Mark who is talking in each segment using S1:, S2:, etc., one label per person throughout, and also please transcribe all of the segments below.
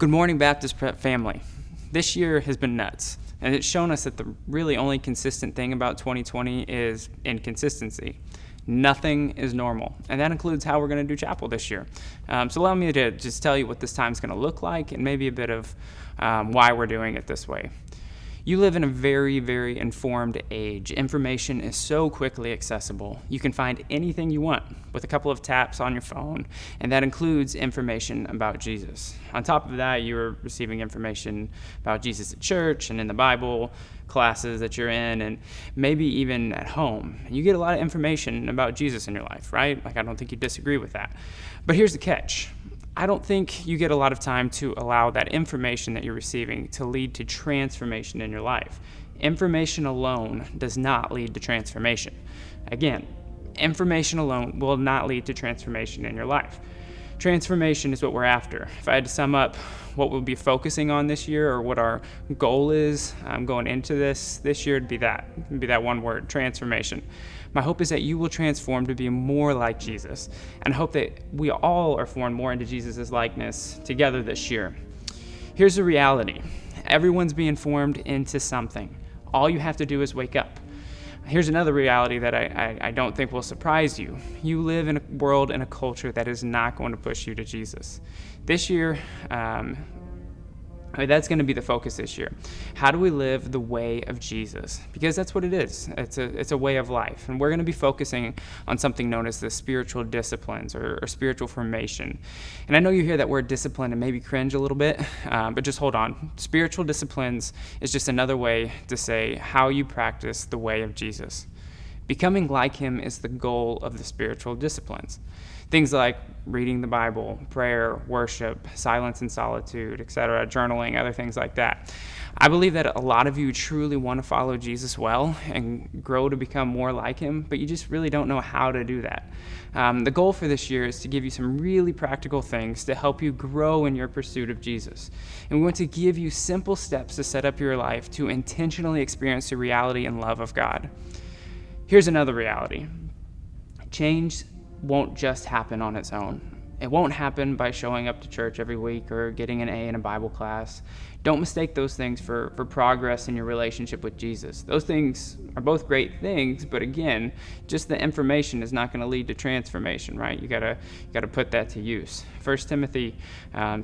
S1: Good morning, Baptist family. This year has been nuts, and it's shown us that the really only consistent thing about 2020 is inconsistency. Nothing is normal, and that includes how we're going to do chapel this year. So allow me to just tell you what this time is going to look like and maybe a bit of why we're doing it this way. You live in a very, very informed age. Information is so quickly accessible. You can find anything you want with a couple of taps on your phone, and that includes information about Jesus. On top of that, you're receiving information about Jesus at church and in the Bible, classes that you're in, and maybe even at home. You get a lot of information about Jesus in your life, right? Like, I don't think you disagree with that. But here's the catch. I don't think you get a lot of time to allow that information that you're receiving to lead to transformation in your life. Information alone does not lead to transformation. Again, information alone will not lead to transformation in your life. Transformation is what we're after. If I had to sum up what we'll be focusing on this year, or what our goal is going into this year, it'd be that one word, transformation. My hope is that you will transform to be more like Jesus, and I hope that we all are formed more into Jesus' likeness together this year. Here's the reality. Everyone's being formed into something. All you have to do is wake up. Here's another reality that I don't think will surprise you. You live in a world and a culture that is not going to push you to Jesus. This year, that's going to be the focus this year. How do we live the way of Jesus? Because that's what it is. It's a way of life. And we're going to be focusing on something known as the spiritual disciplines or spiritual formation. And I know you hear that word discipline and maybe cringe a little bit, but just hold on. Spiritual disciplines is just another way to say how you practice the way of Jesus. Becoming like him is the goal of the spiritual disciplines. Things like reading the Bible, prayer, worship, silence and solitude, etc., journaling, other things like that. I believe that a lot of you truly want to follow Jesus well and grow to become more like him, but you just really don't know how to do that. The goal for this year is to give you some really practical things to help you grow in your pursuit of Jesus. And we want to give you simple steps to set up your life to intentionally experience the reality and love of God. Here's another reality. Change won't just happen on its own. It won't happen by showing up to church every week or getting an A in a Bible class. Don't mistake those things for progress in your relationship with Jesus. Those things are both great things, but again, just the information is not going to lead to transformation, right? You gotta put that to use. 1 Timothy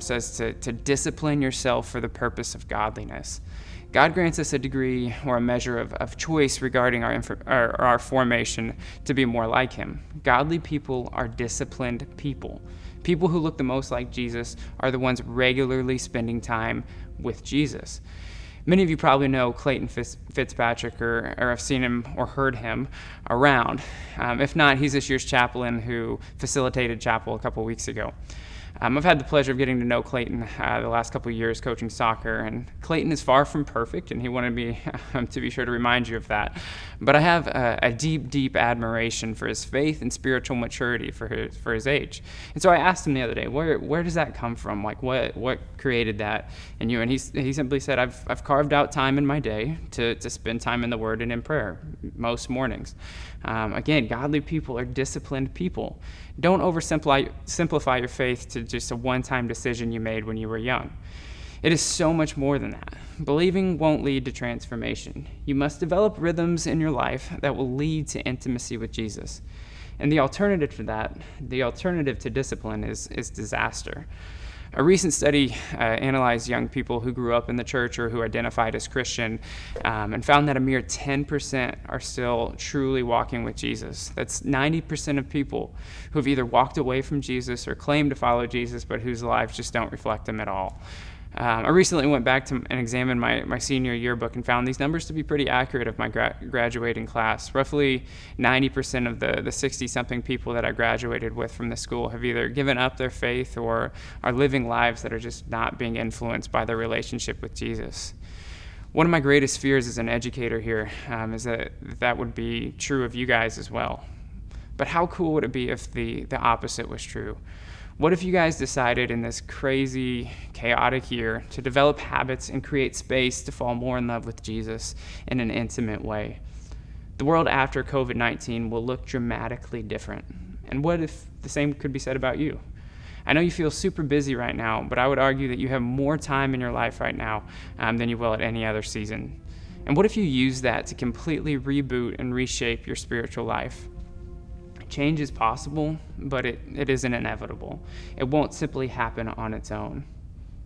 S1: says to discipline yourself for the purpose of godliness. God grants us a degree or a measure of choice regarding our formation to be more like him. Godly people are disciplined people. People who look the most like Jesus are the ones regularly spending time with Jesus. Many of you probably know Clayton Fitzpatrick or have seen him or heard him around. If not, he's this year's chaplain who facilitated chapel a couple weeks ago. I've had the pleasure of getting to know Clayton the last couple of years coaching soccer, and Clayton is far from perfect, and he wanted me to be sure to remind you of that. But I have a deep, deep admiration for his faith and spiritual maturity for his age. And so I asked him the other day, where does that come from? Like, what created that in you? And he simply said, I've carved out time in my day to spend time in the Word and in prayer most mornings. Again, godly people are disciplined people. Don't oversimplify your faith to just a one-time decision you made when you were young. It is so much more than that. Believing won't lead to transformation. You must develop rhythms in your life that will lead to intimacy with Jesus. And the alternative to discipline is disaster. A recent study analyzed young people who grew up in the church or who identified as Christian and found that a mere 10% are still truly walking with Jesus. That's 90% of people who have either walked away from Jesus or claim to follow Jesus, but whose lives just don't reflect him at all. I recently went back and examined my senior yearbook and found these numbers to be pretty accurate of my graduating class. Roughly 90% of the 60-something people that I graduated with from the school have either given up their faith or are living lives that are just not being influenced by their relationship with Jesus. One of my greatest fears as an educator here is that would be true of you guys as well. But how cool would it be if the opposite was true? What if you guys decided in this crazy, chaotic year to develop habits and create space to fall more in love with Jesus in an intimate way? The world after COVID-19 will look dramatically different. And what if the same could be said about you? I know you feel super busy right now, but I would argue that you have more time in your life right now than you will at any other season. And what if you use that to completely reboot and reshape your spiritual life? Change is possible, but it isn't inevitable. It won't simply happen on its own.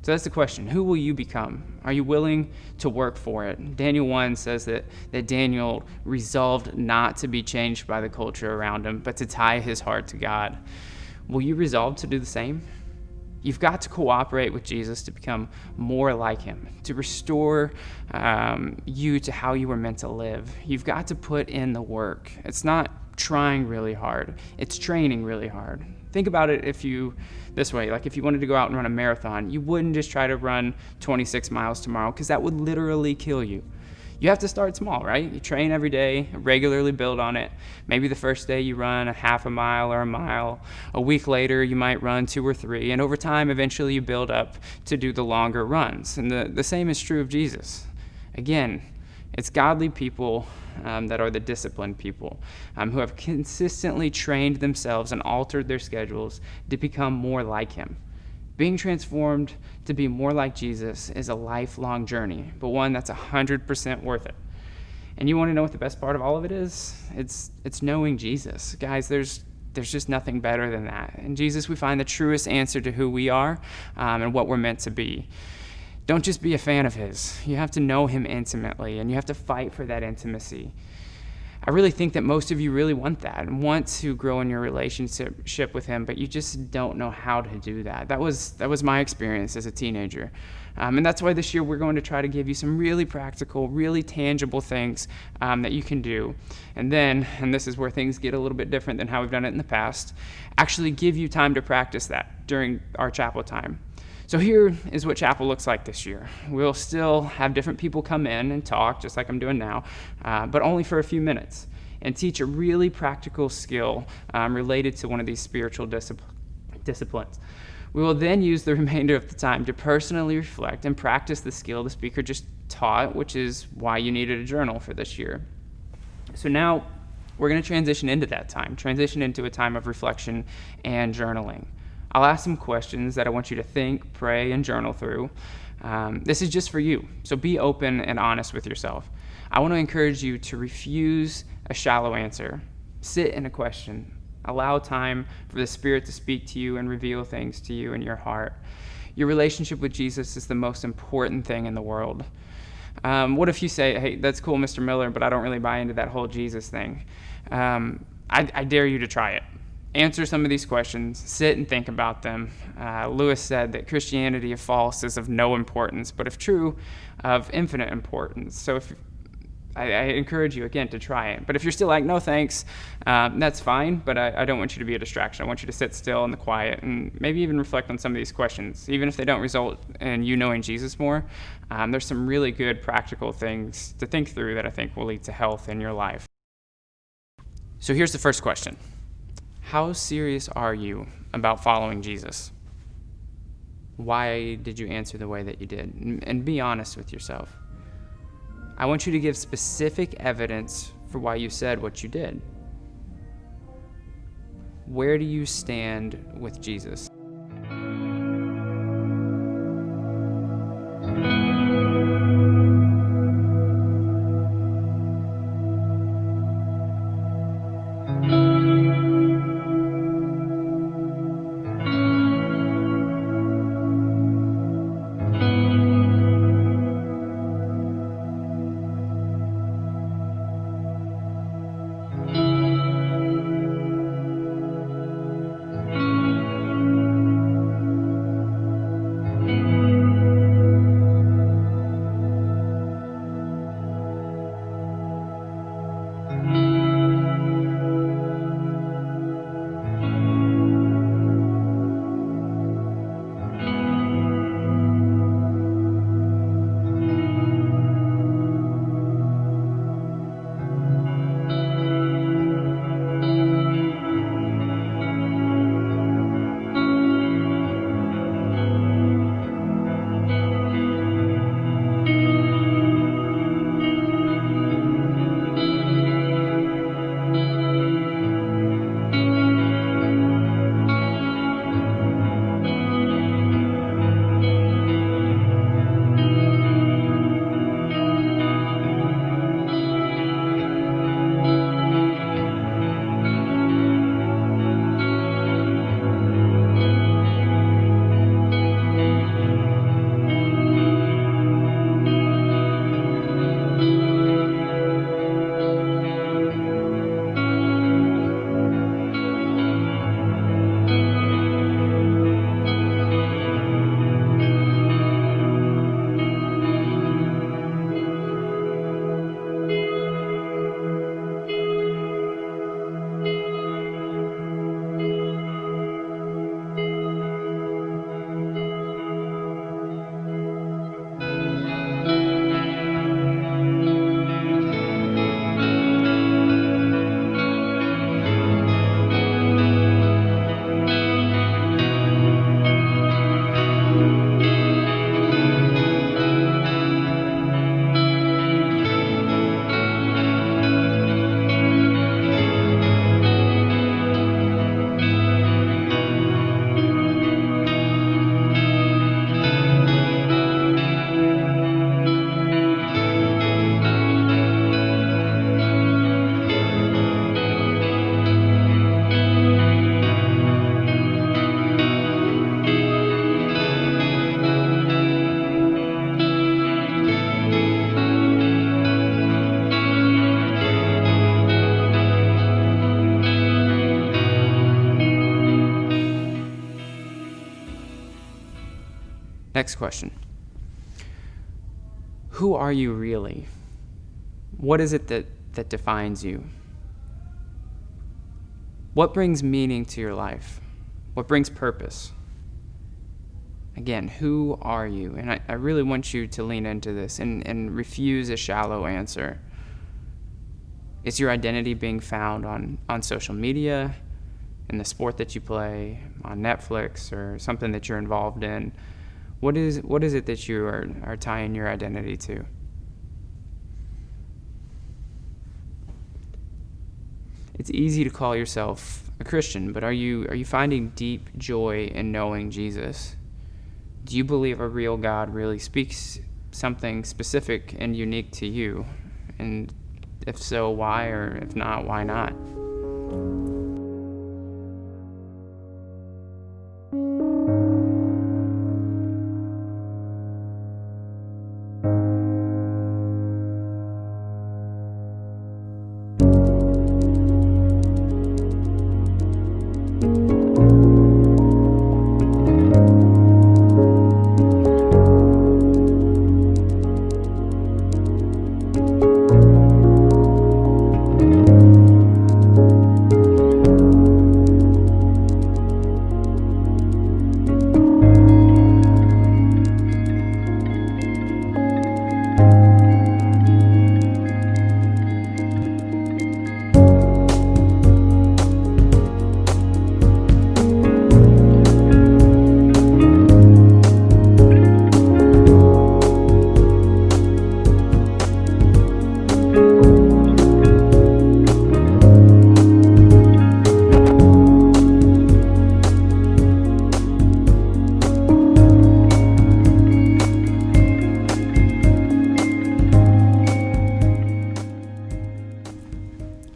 S1: So that's the question. Who will you become? Are you willing to work for it? Daniel 1 says that Daniel resolved not to be changed by the culture around him, but to tie his heart to God. Will you resolve to do the same? You've got to cooperate with Jesus to become more like him, to restore you to how you were meant to live. You've got to put in the work. It's not trying really hard. It's training really hard. Think about it this way, like if you wanted to go out and run a marathon, you wouldn't just try to run 26 miles tomorrow because that would literally kill you. You have to start small, right? You train every day, regularly build on it. Maybe the first day you run a half a mile or a mile. A week later, you might run 2 or 3. And over time, eventually you build up to do the longer runs. And the same is true of Jesus. Again, it's godly people that are the disciplined people who have consistently trained themselves and altered their schedules to become more like him. Being transformed to be more like Jesus is a lifelong journey, but one that's 100% worth it. And you want to know what the best part of all of it is? It's knowing Jesus. Guys, there's just nothing better than that. In Jesus, we find the truest answer to who we are and what we're meant to be. Don't just be a fan of his. You have to know him intimately, and you have to fight for that intimacy. I really think that most of you really want that and want to grow in your relationship with him, but you just don't know how to do that. That was my experience as a teenager. And that's why this year we're going to try to give you some really practical, really tangible things that you can do. And then, and this is where things get a little bit different than how we've done it in the past, actually give you time to practice that during our chapel time. So here is what chapel looks like this year. We'll still have different people come in and talk, just like I'm doing now, but only for a few minutes, and teach a really practical skill related to one of these spiritual disciplines. We will then use the remainder of the time to personally reflect and practice the skill the speaker just taught, which is why you needed a journal for this year. So now we're going to transition into that time, transition into a time of reflection and journaling. I'll ask some questions that I want you to think, pray, and journal through. This is just for you, so be open and honest with yourself. I want to encourage you to refuse a shallow answer. Sit in a question. Allow time for the Spirit to speak to you and reveal things to you in your heart. Your relationship with Jesus is the most important thing in the world. What if you say, hey, that's cool, Mr. Miller, but I don't really buy into that whole Jesus thing? I dare you to try it. Answer some of these questions, sit and think about them. Lewis said that Christianity, if false, is of no importance, but if true, of infinite importance. So I encourage you, again, to try it. But if you're still like, no thanks, that's fine, but I don't want you to be a distraction. I want you to sit still in the quiet and maybe even reflect on some of these questions. Even if they don't result in you knowing Jesus more, there's some really good practical things to think through that I think will lead to health in your life. So here's the first question. How serious are you about following Jesus? Why did you answer the way that you did? And be honest with yourself. I want you to give specific evidence for why you said what you did. Where do you stand with Jesus? Next question. Who are you really? What is it that defines you? What brings meaning to your life? What brings purpose? Again, who are you? And I really want you to lean into this and refuse a shallow answer. Is your identity being found on social media, in the sport that you play, on Netflix, or something that you're involved in? What is it that you are tying your identity to? It's easy to call yourself a Christian, but are you finding deep joy in knowing Jesus? Do you believe a real God really speaks something specific and unique to you? And if so, why? Or if not, why not?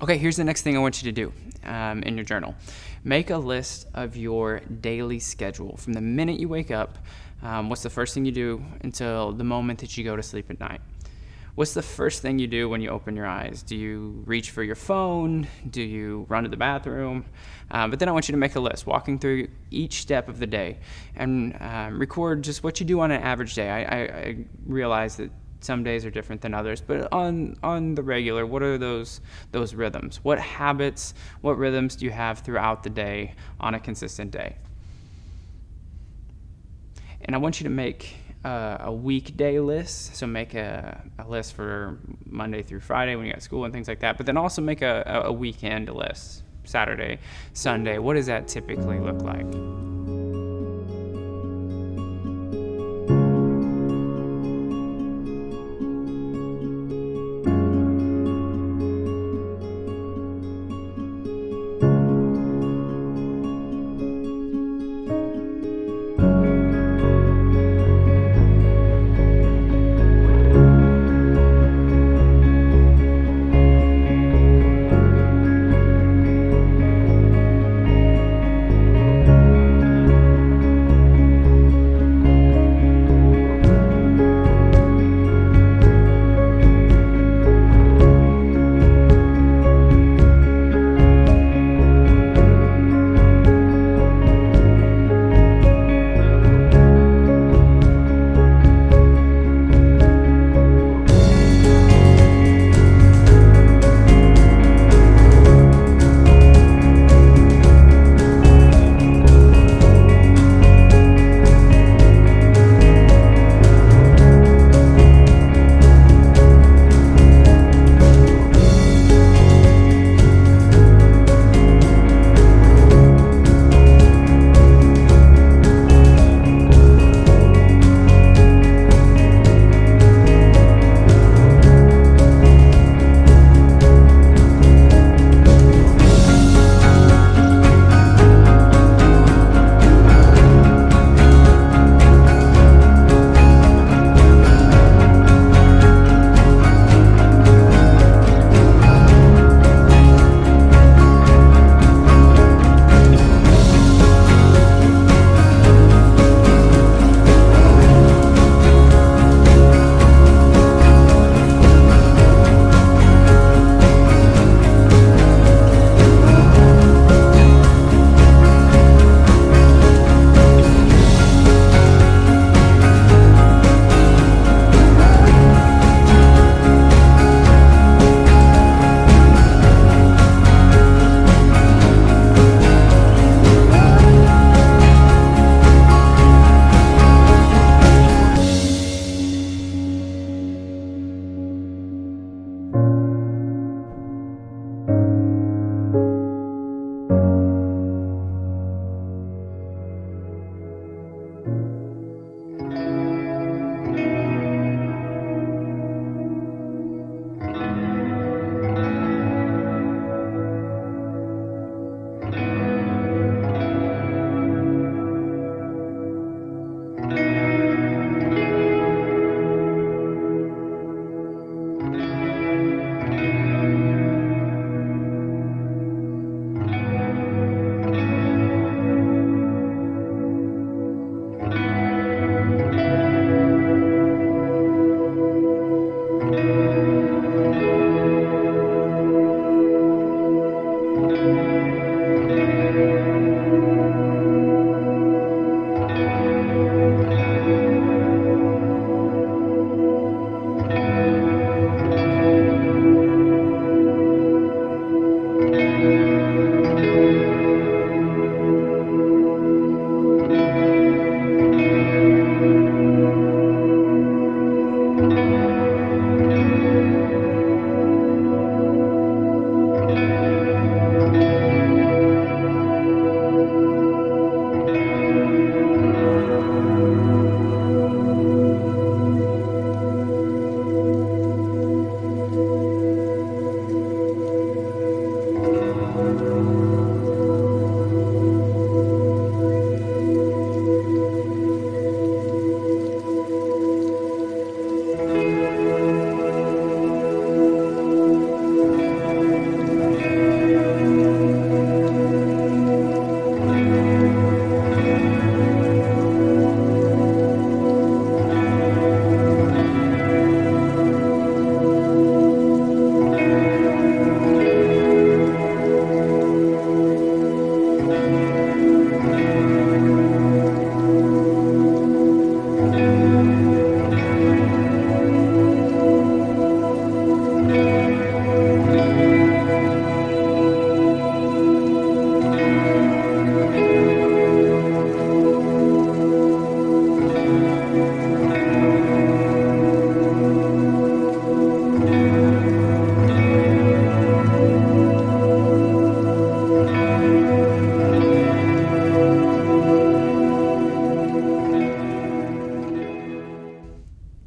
S1: Okay, here's the next thing I want you to do in your journal. Make a list of your daily schedule. From the minute you wake up, what's the first thing you do until the moment that you go to sleep at night? What's the first thing you do when you open your eyes? Do you reach for your phone? Do you run to the bathroom? But then I want you to make a list, walking through each step of the day, and record just what you do on an average day. I realize that some days are different than others, but on the regular, what are those rhythms? What habits, what rhythms do you have throughout the day on a consistent day? And I want you to make a weekday list. So make a list for Monday through Friday when you got school and things like that, but then also make a weekend list. Saturday, Sunday, what does that typically look like?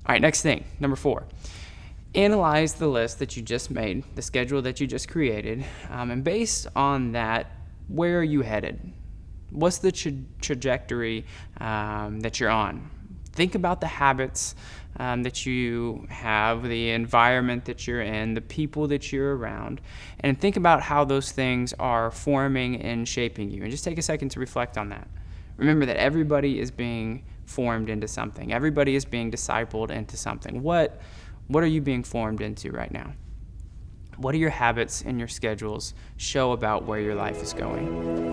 S1: All right, next thing, number 4. Analyze the list that you just made, the schedule that you just created, and based on that, where are you headed? What's the trajectory that you're on? Think about the habits that you have, the environment that you're in, the people that you're around, and think about how those things are forming and shaping you. And just take a second to reflect on that. Remember that everybody is being formed into something. Everybody is being discipled into something. What are you being formed into right now? What do your habits and your schedules show about where your life is going?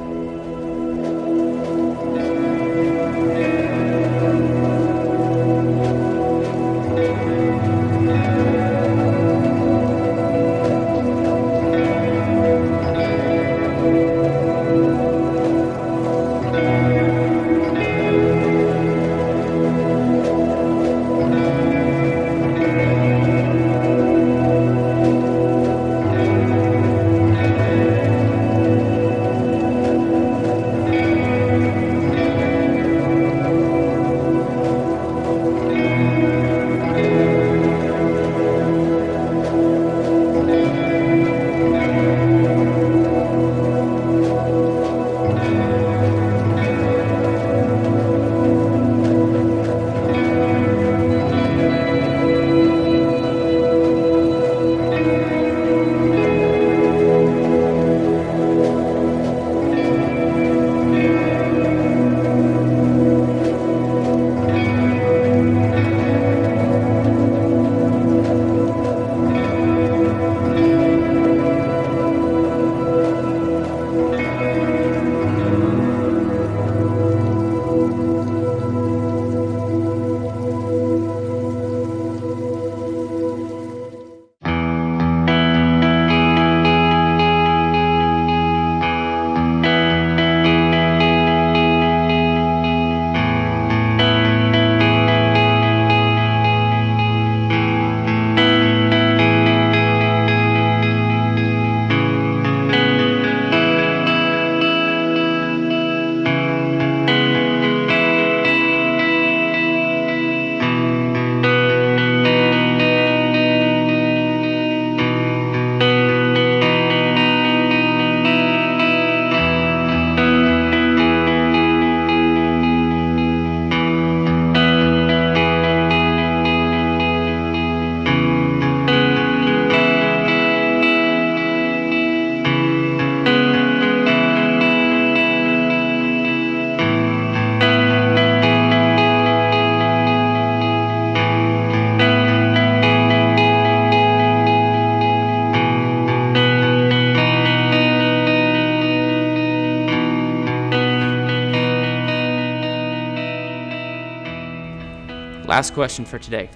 S1: Last question for today.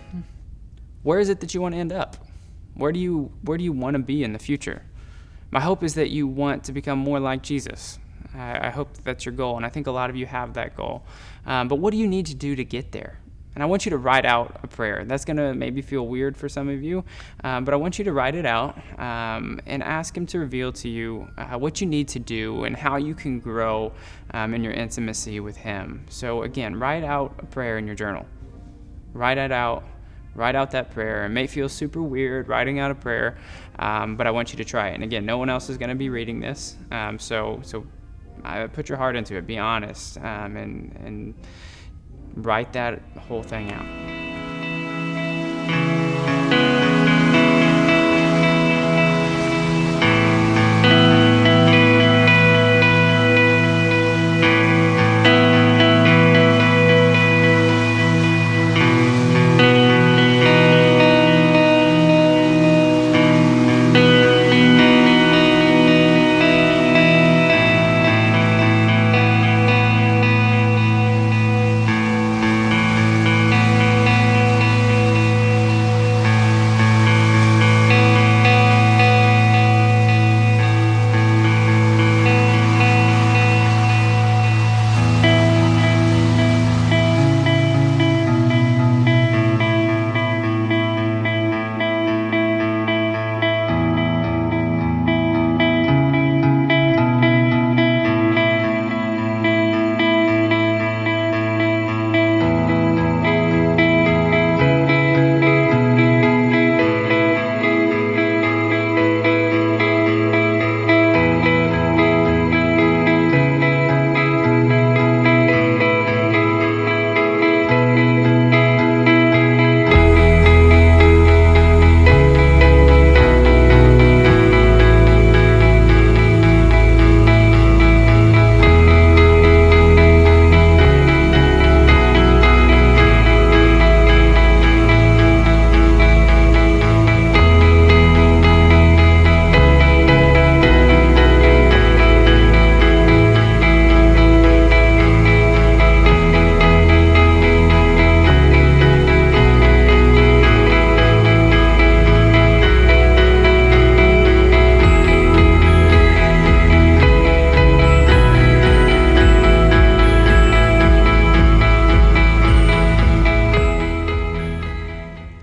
S1: Where is it that you want to end up? Where do you want to be in the future? My hope is that you want to become more like Jesus. I hope that's your goal, and I think a lot of you have that goal. But what do you need to do to get there? And I want you to write out a prayer. That's going to maybe feel weird for some of you, but I want you to write it out and ask him to reveal to you what you need to do and how you can grow in your intimacy with him. So again, write out a prayer in your journal. Write it out. Write out that prayer. It may feel super weird writing out a prayer, but I want you to try it. And again, no one else is going to be reading this, so put your heart into it. Be honest, and write that whole thing out.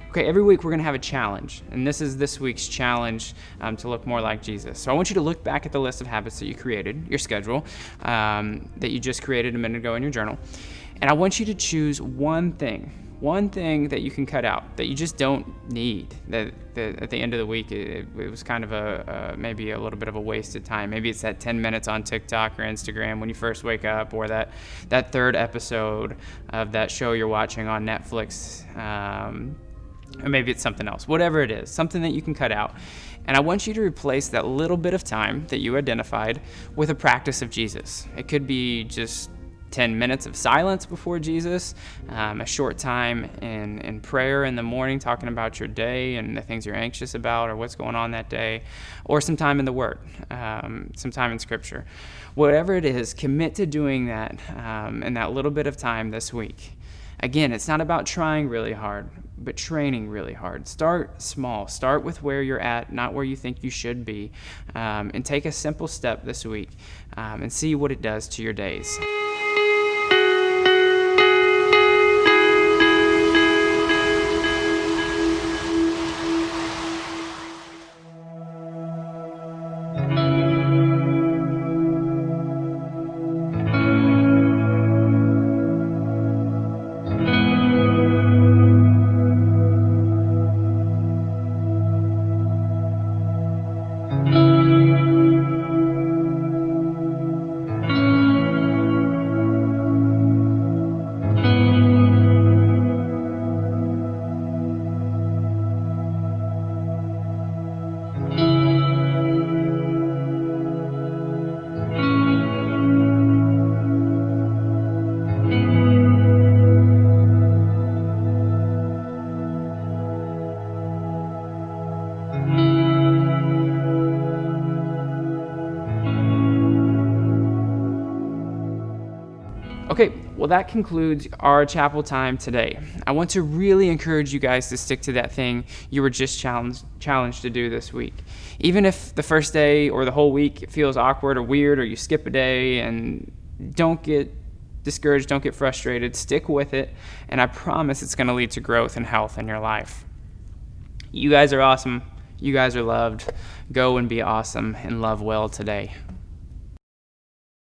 S1: Okay, every week we're going to have a challenge, and this is this week's challenge to look more like Jesus. So I want you to look back at the list of habits that you created, your schedule, that you just created a minute ago in your journal, and I want you to choose one thing that you can cut out, that you just don't need, that at the end of the week it was kind of maybe a little bit of a wasted time. Maybe it's that 10 minutes on TikTok or Instagram when you first wake up, or that third episode of that show you're watching on Netflix, or maybe it's something else. Whatever it is, something that you can cut out. And I want you to replace that little bit of time that you identified with a practice of Jesus. It could be just 10 minutes of silence before Jesus, a short time in prayer in the morning talking about your day and the things you're anxious about or what's going on that day, or some time in the Word, some time in Scripture. Whatever it is, commit to doing that in that little bit of time this week. Again, it's not about trying really hard, but training really hard. Start small. Start with where you're at, not where you think you should be, and take a simple step this week and see what it does to your days. Okay, well, that concludes our chapel time today. I want to really encourage you guys to stick to that thing you were just challenged to do this week. Even if the first day or the whole week it feels awkward or weird, or you skip a day, and don't get discouraged, don't get frustrated, stick with it, and I promise it's going to lead to growth and health in your life. You guys are awesome. You guys are loved. Go and be awesome and love well today.